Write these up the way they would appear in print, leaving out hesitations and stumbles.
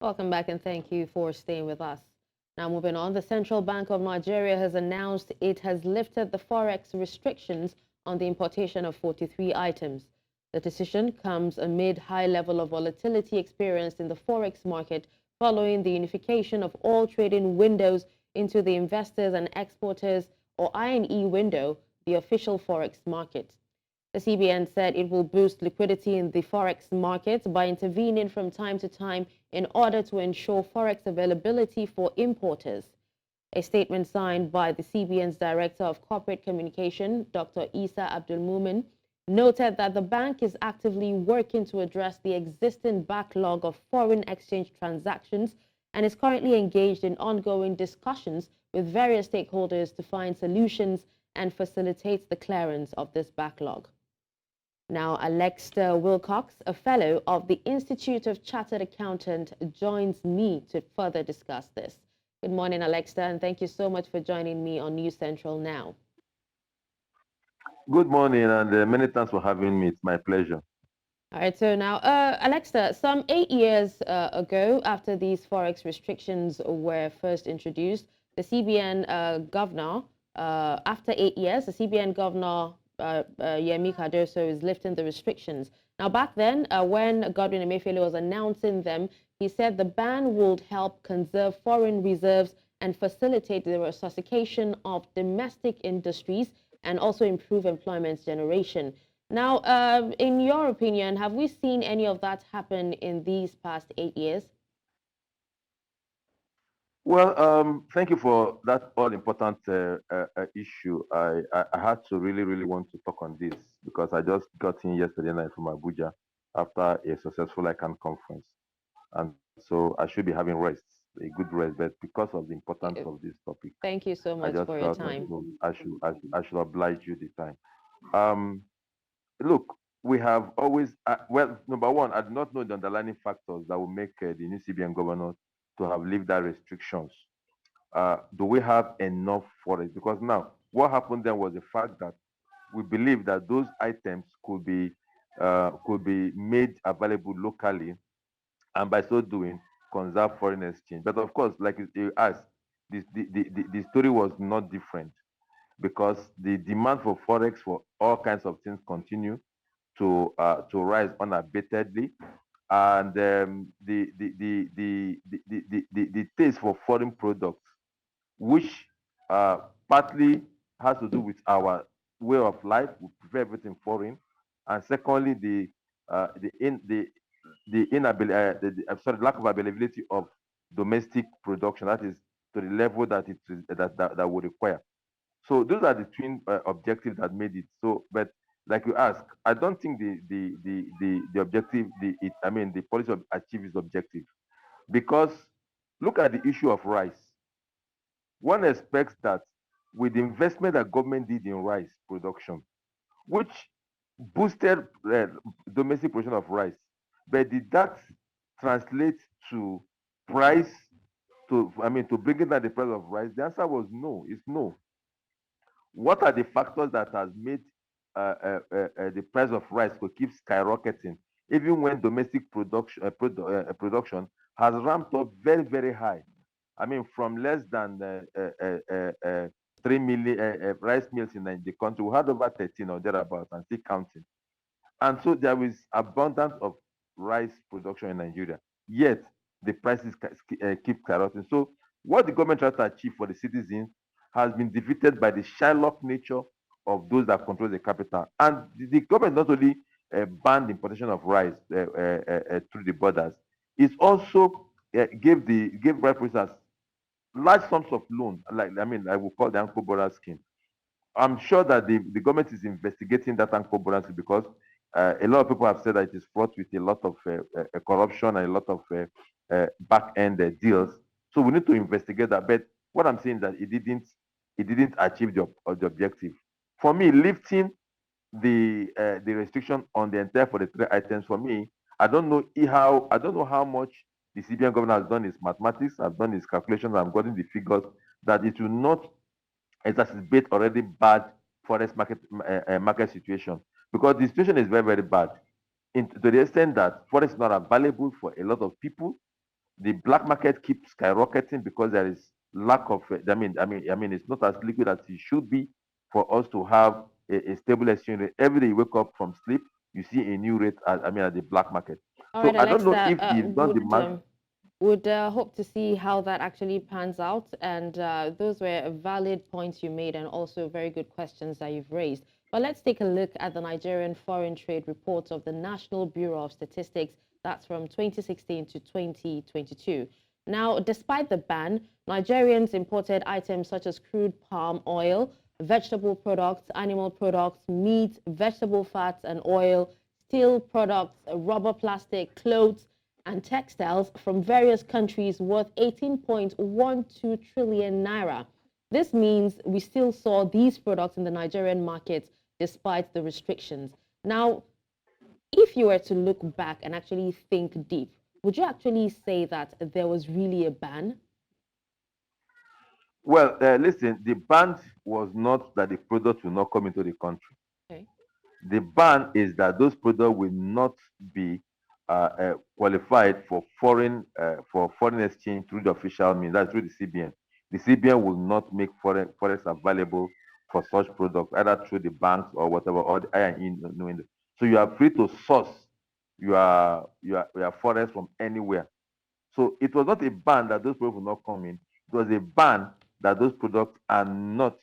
Welcome back and thank you for staying with us. Now, moving on, the Central Bank of Nigeria has announced it has lifted the forex restrictions on the importation of 43 items. The decision comes amid high level of volatility experienced in the forex market following the unification of all trading windows into the investors and exporters or I&E window, the official forex market. The CBN said it will boost liquidity in the forex market by intervening from time to time in order to ensure forex availability for importers. A statement signed by the CBN's Director of Corporate Communication, Dr. Isa Abdulmumin, noted that the bank is actively working to address the existing backlog of foreign exchange transactions and is currently engaged in ongoing discussions with various stakeholders to find solutions and facilitate the clearance of this backlog. Now, Alesta Wilcox, a fellow of the Institute of Chartered Accountants, joins me to further discuss this. Good morning, Alesta, and thank you so much for joining me on News Central Now. Good morning, and many thanks for having me. It's my pleasure. All right, so now, Alesta, some 8 years ago, after these forex restrictions were first introduced, the CBN governor, after 8 years, the CBN governor Yemi Cardoso is lifting the restrictions. Now, back then, when Godwin Emefiele was announcing them, he said the ban would help conserve foreign reserves and facilitate the resuscitation of domestic industries and also improve employment generation. Now, in your opinion, have we seen any of that happen in these past 8 years? Well, thank you for that all-important issue. I had to really want to talk on this because I just got in yesterday night from Abuja after a successful ICANN conference, and so I should be having rest, a good rest. But because of the importance of this topic, Thank you so I much just for your felt like time. I should oblige you the time. Um, Look, we have always, well, number one, I do not know the underlying factors that will make the new CBN governor to have lifted that restrictions. Do we have enough for it? Because now, what happened then was the fact that we believe that those items could be made available locally, and by so doing, conserve foreign exchange. But of course, like you asked, the story was not different because the demand for forex for all kinds of things continue to rise unabatedly, and the taste for foreign products, which partly has to do with our way of life. We prefer everything foreign, and secondly, the inability, I'm sorry, lack of availability of domestic production. That is to the level that it is that would require. So those are the twin objectives that made it. So, but like you ask, I don't think the objective, the policy of achieve is objective, because look at the issue of rice. One expects that with the investment that government did in rice production, which boosted domestic production of rice, but did that translate to price, to bringing down the price of rice? The answer was no. It's no. What are the factors that has made the price of rice to keep skyrocketing, even when domestic production has ramped up very high? I mean, from less than 3 million rice mills in the country, we had over 13 or thereabouts and still counting. And so there is abundance of rice production in Nigeria, yet the prices keep skyrocketing. So what the government tries to achieve for the citizens has been defeated by the Shylock nature of those that control the capital. And the government not only banned the importation of rice through the borders, it also gave rice producers large sums of loan. I will call the Uncle Border scheme. I'm sure that the government is investigating that Uncle Border scheme because a lot of people have said that it is fraught with a lot of corruption and a lot of back end deals. So we need to investigate that. But what I'm saying is that it didn't achieve the objective. For me, lifting the restriction on the entire for the three items, for me, I don't know how much the CBN governor has done his mathematics, has done his calculations, and gotten the figures that it will not exacerbate already bad forex market situation, because the situation is very bad to the extent that forex is not available for a lot of people. the black market keeps skyrocketing because there is lack of. It's not as liquid as it should be for us to have a stable exchange rate. Every day you wake up from sleep, you see a new rate. At the black market. All So right, I don't know Alexa, if the not the market. would hope to see how that actually pans out. And those were valid points you made and also very good questions that you've raised. But let's take a look at the Nigerian Foreign Trade Reports of the National Bureau of Statistics. That's from 2016 to 2022. Now, despite the ban, Nigerians imported items such as crude palm oil, vegetable products, animal products, meat, vegetable fats and oil, steel products, rubber, plastic, clothes, and textiles from various countries worth 18.12 trillion naira. This means we still saw these products in the Nigerian market despite the restrictions. Now, if you were to look back and actually think deep, would you actually say that there was really a ban? Well, listen, the ban was not that the product will not come into the country. Okay. The ban is that those products will not be qualified for foreign exchange through the official means. That's through the CBN. The CBN will not make forex available for such products, either through the banks or whatever, or the I&E window. So you are free to source your forex from anywhere. So it was not a ban that those products will not come in. It was a ban that those products are not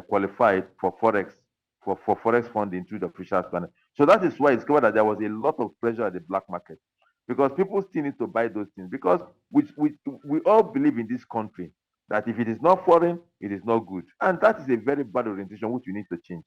qualified for forex funding through the official channel. So that is why it's clear that there was a lot of pressure at the black market because people still need to buy those things because we all believe in this country that if it is not foreign, it is not good, and that is a very bad orientation which we need to change.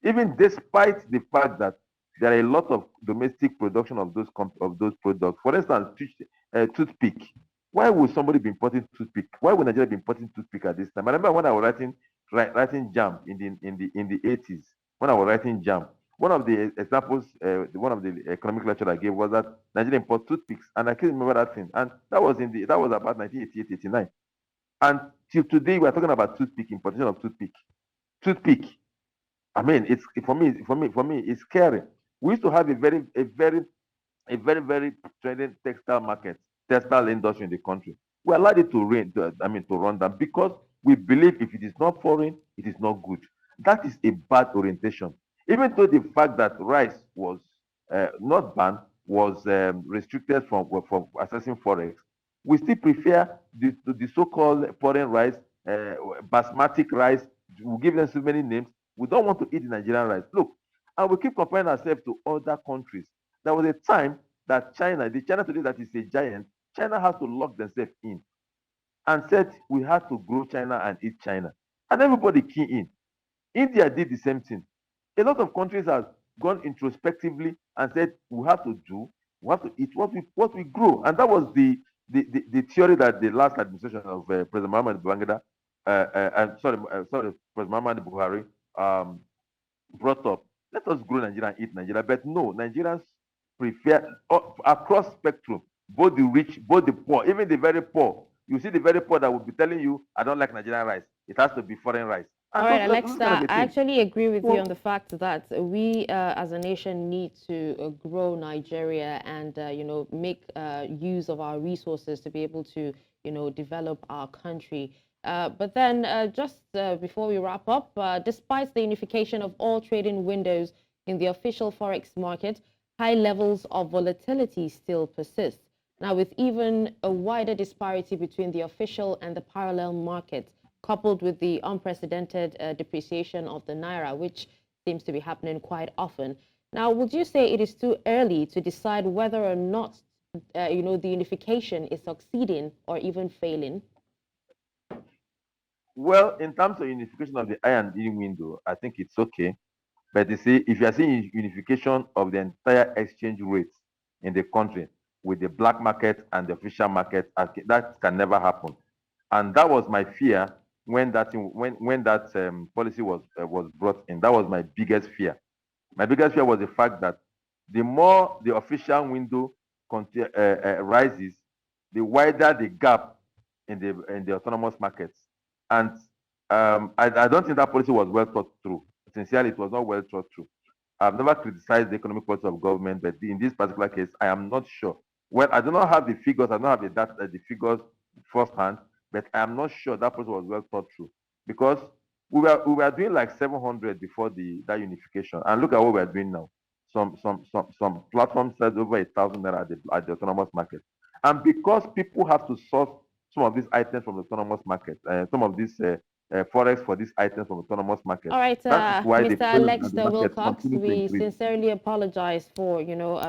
Even despite the fact that there are a lot of domestic production of those products. For instance, toothpick. Why would somebody be importing toothpick? Why would Nigeria be importing toothpick at this time? I remember when I was writing jam in the 80s. When I was writing jam, one of the examples, one of the economic lecture I gave was that Nigeria import toothpicks, and I can't remember that thing. And that was about 1988, 89. And till today, we're talking about toothpick, importation of toothpick. Toothpick. I mean, it's for me, it's scary. We used to have a very trending textile industry in the country. We allowed it to run down because we believe if it is not foreign, it is not good. That is a bad orientation. Even though the fact that rice was not banned, was restricted from accessing forex, we still prefer the so-called foreign rice, basmati rice. We give them so many names. We don't want to eat the Nigerian rice. Look, and we keep comparing ourselves to other countries. There was a time that the China today that is a giant, China has to lock themselves in and said we had to grow China and eat China. And everybody key in. India did the same thing. A lot of countries have gone introspectively and said we have to eat what we grow. And that was the theory that the last administration of President Muhammad Bangada, President Muhammad Buhari brought up. Let us grow Nigeria and eat Nigeria. But no, Nigerians prefer across spectrum, both the rich, both the poor, even the very poor. You see the very poor that will be telling you, I don't like Nigerian rice. It has to be foreign rice. All And right, those kind Alexa, of a I thing. actually agree with you So on the fact that we, as a nation, need to grow Nigeria and, make use of our resources to be able to, develop our country. But then, just before we wrap up, despite the unification of all trading windows in the official forex market, high levels of volatility still persist. Now, with even a wider disparity between the official and the parallel markets, coupled with the unprecedented depreciation of the naira, which seems to be happening quite often. Now, would you say it is too early to decide whether or not, the unification is succeeding or even failing? well, in terms of unification of the I and E window, I think it's okay. But you see, if you are seeing unification of the entire exchange rates in the country with the black market and the official market, that can never happen. And that was my fear when that policy was brought in. That was my biggest fear. My biggest fear was the fact that the more the official window rises, the wider the gap in the autonomous markets. And I don't think that policy was well thought through. Sincerely, it was not well thought through. I've never criticized the economic policy of government, but in this particular case, I am not sure Well, I do not have the figures. I don't have the figures firsthand, but I'm not sure that process was well thought through because we were doing like 700 before that unification, and look at what we're doing now. Some platforms said over 1,000 naira at the autonomous market, and because people have to source some of these items from the autonomous market, some of these forex for these items from autonomous market. All right, That is why the Mr. prices at the Alesta market Wilcox, continue to we increase. sincerely apologize for,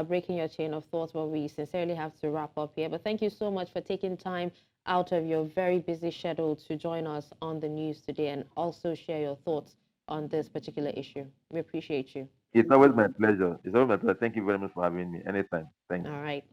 breaking your chain of thoughts, but we sincerely have to wrap up here. But thank you so much for taking time out of your very busy schedule to join us on the news today and also share your thoughts on this particular issue. We appreciate you. It's always my pleasure. It's always my pleasure. Thank you very much for having me. Anytime. Thanks. All right.